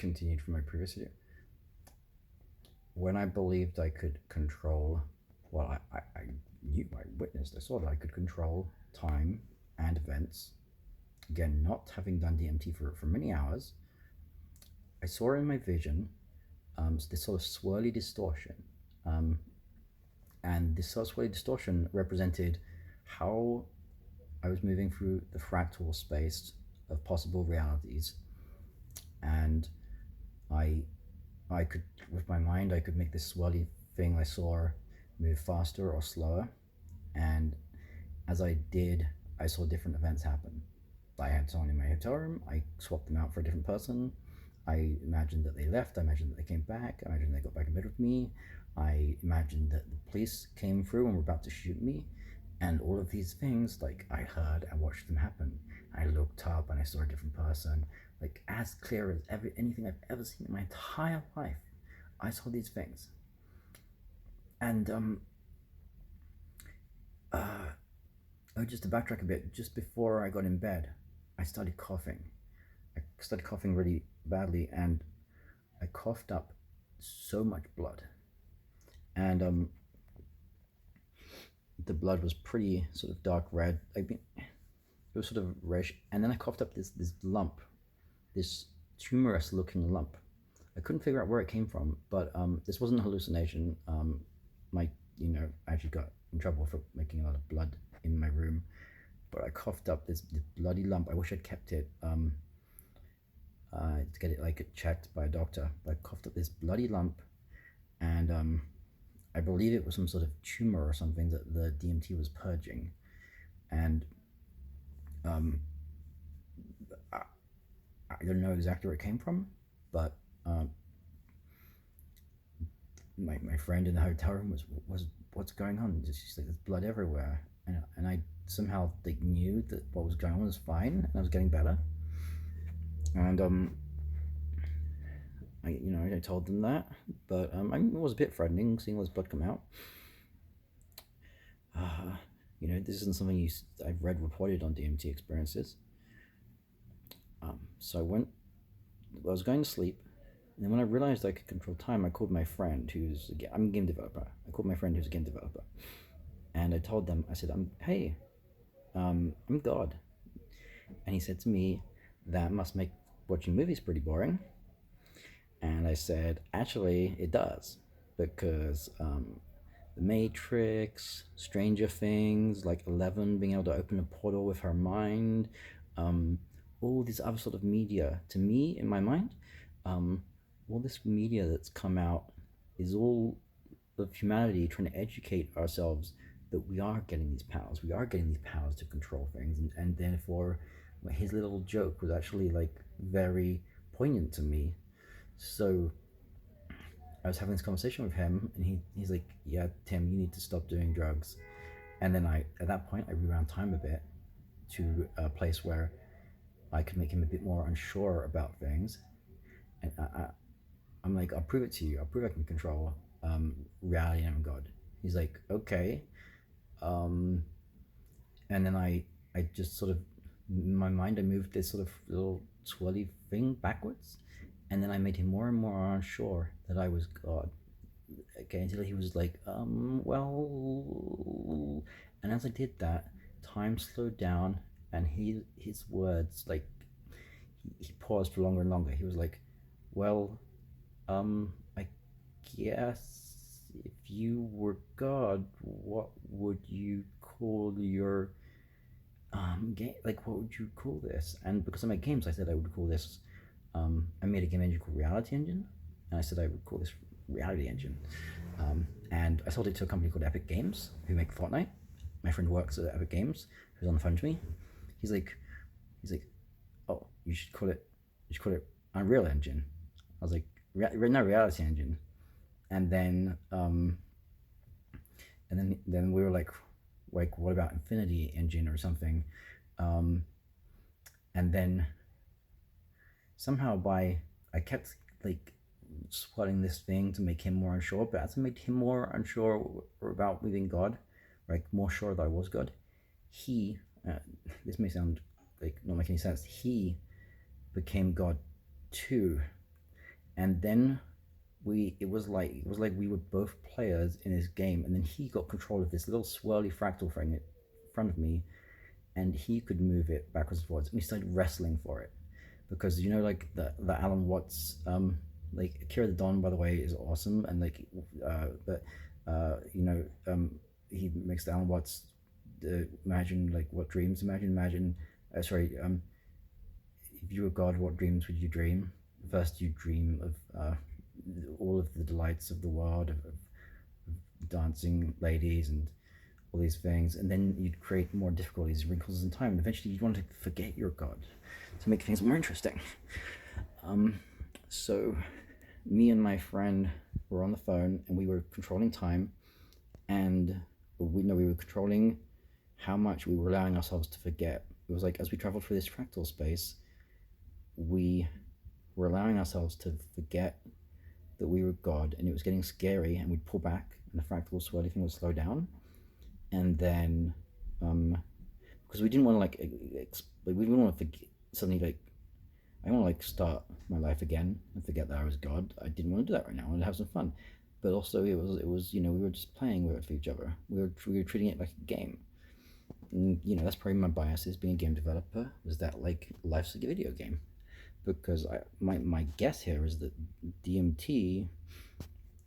continued from my previous video. When I believed I could control, well, I knew, I witnessed, I saw that I could control time and events. Again, not having done DMT for many hours, I saw in my vision this sort of swirly distortion. And this sort of swirly distortion represented how I was moving through the fractal space of possible realities. And I could, with my mind, I could make this swirly thing I saw move faster or slower. And as I did, I saw different events happen. I had someone in my hotel room, I swapped them out for a different person. I imagined that they left, I imagined that they came back, I imagined they got back in bed with me. I imagined that the police came through and were about to shoot me. And all of these things, like, I heard and watched them happen. I looked up and I saw a different person, like as clear as anything I've ever seen in my entire life. I saw these things. And just to backtrack a bit, just before I got in bed, I started coughing. I started coughing really badly, and I coughed up so much blood. And the blood was pretty sort of dark red. I mean, it was sort of reddish. And then I coughed up this lump, this tumorous looking lump. I couldn't figure out where it came from, but this wasn't a hallucination. I actually got in trouble for making a lot of blood in my room, but I coughed up this bloody lump. I wish I'd kept it to get it checked by a doctor. But I coughed up this bloody lump, and I believe it was some sort of tumor or something that the DMT was purging. And I don't know exactly where it came from, but my friend in the hotel room was what's going on? She's like, there's blood everywhere, and I somehow knew that what was going on was fine, and I was getting better. And I told them that, but it was a bit threatening seeing all this blood come out. This isn't something I've read reported on DMT experiences. So I was going to sleep, and then when I realized I could control time, I called my friend I'm a game developer. I called my friend who's a game developer, and I told them, I said, hey, I'm God. And he said to me, that must make watching movies pretty boring. And I said, actually, it does, because The Matrix, Stranger Things, like Eleven being able to open a portal with her mind, all this other sort of media, to me, in my mind, all this media that's come out is all of humanity trying to educate ourselves that we are getting these powers. We are getting these powers to control things, and therefore his little joke was actually like very poignant to me. So I was having this conversation with him, and he's like, yeah, Tim, you need to stop doing drugs. And then at that point I rewound time a bit to a place where I could make him a bit more unsure about things. And I'm like, I'll prove it to you. I'll prove I can control reality and God. He's like, okay. And then I just sort of, in my mind, I moved this sort of little swirly thing backwards. And then I made him more and more unsure that I was God. Okay, until he was like, well. And as I did that, time slowed down, and his words, like, he paused for longer and longer. He was like, well, I guess if you were God, what would you call your game? Like, what would you call this? And because I make games, I said I would call this. I made a game engine called Reality Engine, and I said I would call this Reality Engine. And I sold it to a company called Epic Games, who make Fortnite. My friend works at Epic Games, who's on the phone to me. He's like, oh, you should call it Unreal Engine. I was like, no, Reality Engine. And then then we were like, what about Infinity Engine or something? And then somehow I kept like swatting this thing to make him more unsure, but as I made him more unsure about moving God, like more sure that I was God, he, this may sound like not making any sense, he became God too. And then it was like we were both players in this game, and then he got control of this little swirly fractal thing in front of me, and he could move it backwards and forwards, and we started wrestling for it because like the Alan Watts like Akira the Don, by the way, is awesome, and like but he makes the Alan Watts imagine like what dreams imagine sorry if you were God, what dreams would you dream? First, you dream of all of the delights of the world, of dancing ladies and all these things, and then you'd create more difficulties, wrinkles in time, and eventually you'd want to forget your God to make things more interesting. So, me and my friend were on the phone, and we were controlling time, and we were controlling how much we were allowing ourselves to forget. It was like as we traveled through this fractal space, we were allowing ourselves to forget that we were God, and it was getting scary, and we'd pull back, and the fractal swirly thing would slow down, and then because we didn't want to we didn't want to forget suddenly like I want to like start my life again and forget that I was God. I didn't want to do that right now. I wanted to have some fun, but also it was we were just playing with it for each other. We were treating it like a game. And, that's probably my bias as being a game developer, was that like life's like a video game, because my guess here is that DMT,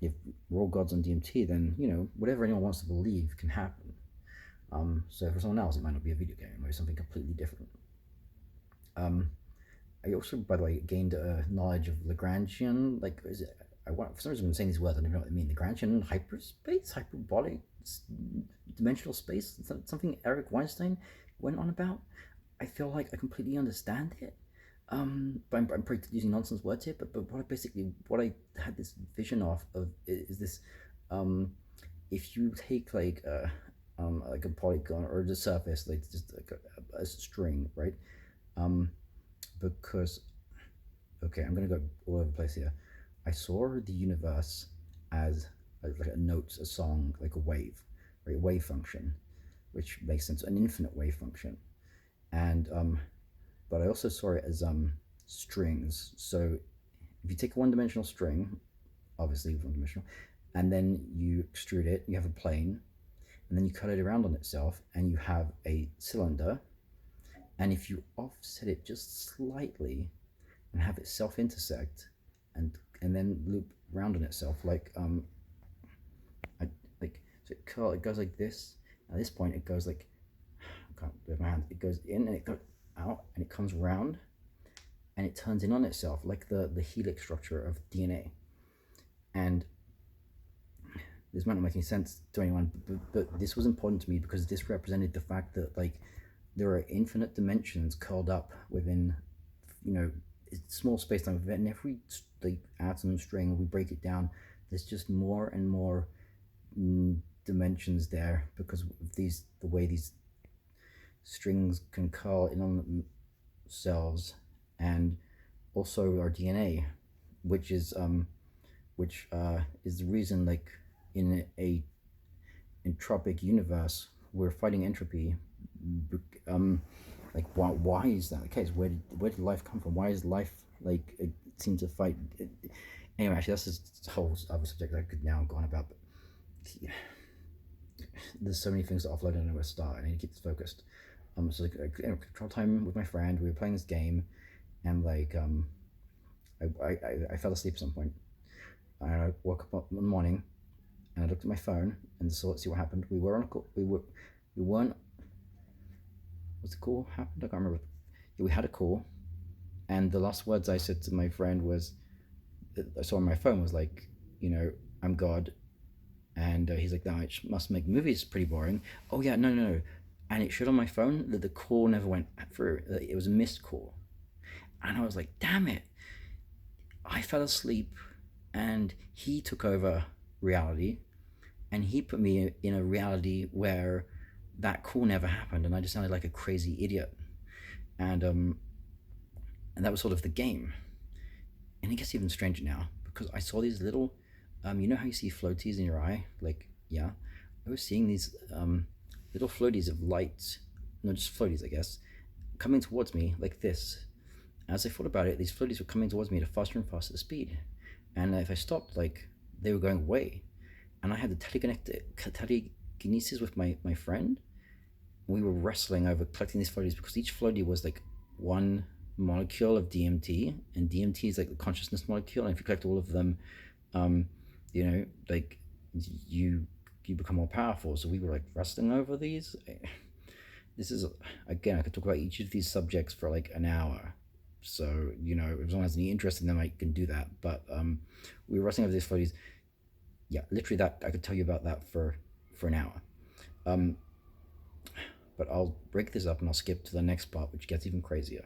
if we're all gods on DMT, then whatever anyone wants to believe can happen. So for someone else, it might not be a video game; it might be something completely different. I also, by the way, gained a knowledge of Lagrangian. Like, is it? For some reason, I'm saying these words. I don't even know what they mean. Lagrangian hyperspace, hyperbolic dimensional space. Something Eric Weinstein went on about. I feel like I completely understand it. But I'm probably using nonsense words here. But what I had this vision of is this. If you take like a polygon or the surface, like just like a string, right? Because okay, I'm gonna go all over the place here. I saw the universe as like a note, a song, like a wave, right? A wave function, which makes sense, an infinite wave function, and but I also saw it as strings. So if you take a one-dimensional string, obviously one-dimensional, and then you extrude it, you have a plane, and then you cut it around on itself, and you have a cylinder. And if you offset it just slightly and have it self-intersect and then loop round on itself, like so it goes like this. At this point, it goes like I can't do it with my hand. It goes in and it goes out and it comes round and it turns in on itself, like the helix structure of DNA. And this might not make any sense to anyone, but this was important to me because this represented the fact that like there are infinite dimensions curled up within, small space-time. Within every like atom string, we break it down, there's just more and more dimensions there because of the way these strings can curl in on themselves, and also our DNA, which is the reason, like in a entropic universe, we're fighting entropy. Like why is that the case? Where did life come from? Why is life like it seems to fight? Anyway, actually, that's just a whole other subject I could now go on about. But there's so many things to offload. I don't know where to start. I need to keep this focused. So like, control time with my friend. We were playing this game, and like I fell asleep at some point. I woke up in the morning, and I looked at my phone and see what happened. We were on a call. We weren't. Was the call happened? I can't remember. Yeah, we had a call, and the last words I said to my friend was, I saw on my phone was like, I'm God, and he's like, no, it must make movies pretty boring. Oh yeah, no, and it showed on my phone that the call never went through. It was a missed call, and I was like, damn it! I fell asleep, and he took over reality, and he put me in a reality where that call never happened, and I just sounded like a crazy idiot. And that was sort of the game. And it gets even stranger now because I saw these little, you know how you see floaties in your eye? Like, yeah, I was seeing these little floaties of light, no, just floaties, I guess, coming towards me like this. As I thought about it, these floaties were coming towards me at a faster and faster speed. and if I stopped, like they were going away, and I had the telekinesis with my friend. We were wrestling over collecting these floaties because each floaty was like one molecule of DMT, and DMT is like the consciousness molecule. And if you collect all of them, um, like you you become more powerful. So we were like wrestling over these. This is again, I could talk about each of these subjects for like an hour. So if someone has any interest in them, I can do that. But we were wrestling over these floaties. Yeah, literally that I could tell you about that for an hour. Um, but I'll break this up and I'll skip to the next part, which gets even crazier.